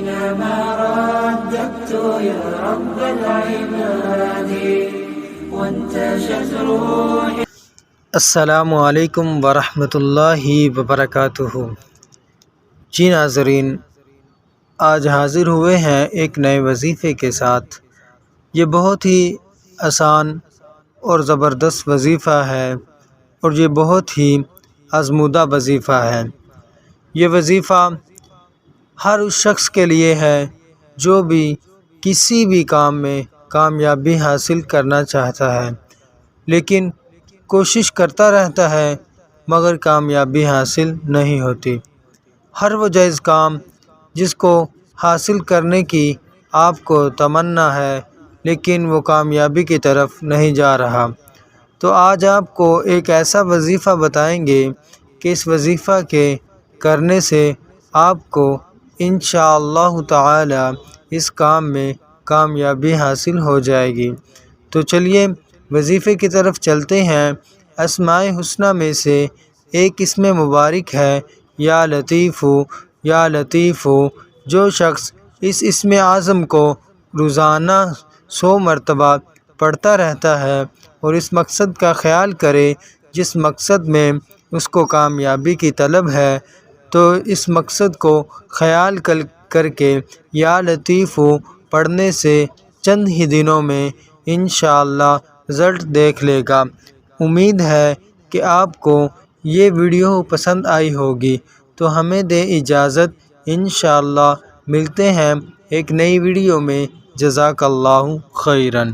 حينما رددت يا رب العباد وانتشت روحي. السلام علیکم ورحمۃ اللہ وبرکاتہ۔ جی ناظرین، آج حاضر ہوئے ہیں ایک نئے وظیفے کے ساتھ۔ یہ بہت ہی آسان اور زبردست وظیفہ ہے اور یہ بہت ہی آزمودہ وظیفہ ہے۔ یہ وظیفہ ہر اس شخص کے لیے ہے جو بھی کسی بھی کام میں کامیابی حاصل کرنا چاہتا ہے، لیکن کوشش کرتا رہتا ہے مگر کامیابی حاصل نہیں ہوتی۔ ہر وہ جائز کام جس کو حاصل کرنے کی آپ کو تمنا ہے لیکن وہ کامیابی کی طرف نہیں جا رہا، تو آج آپ کو ایک ایسا وظیفہ بتائیں گے کہ اس وظیفہ کے کرنے سے آپ کو انشاءاللہ تعالی اس کام میں کامیابی حاصل ہو جائے گی۔ تو چلیے وظیفے کی طرف چلتے ہیں۔ اسماء الحسنی میں سے ایک اسم مبارک ہے یا لطیف یا لطیف۔ جو شخص اس اسم اعظم کو روزانہ 100 مرتبہ پڑھتا رہتا ہے اور اس مقصد کا خیال کرے جس مقصد میں اس کو کامیابی کی طلب ہے، تو اس مقصد کو خیال کر کے یا لطیف پڑھنے سے چند ہی دنوں میں انشاءاللہ رزلٹ دیکھ لے گا۔ امید ہے کہ آپ کو یہ ویڈیو پسند آئی ہوگی، تو ہمیں دے اجازت، انشاءاللہ ملتے ہیں ایک نئی ویڈیو میں۔ جزاک اللہ خیراً۔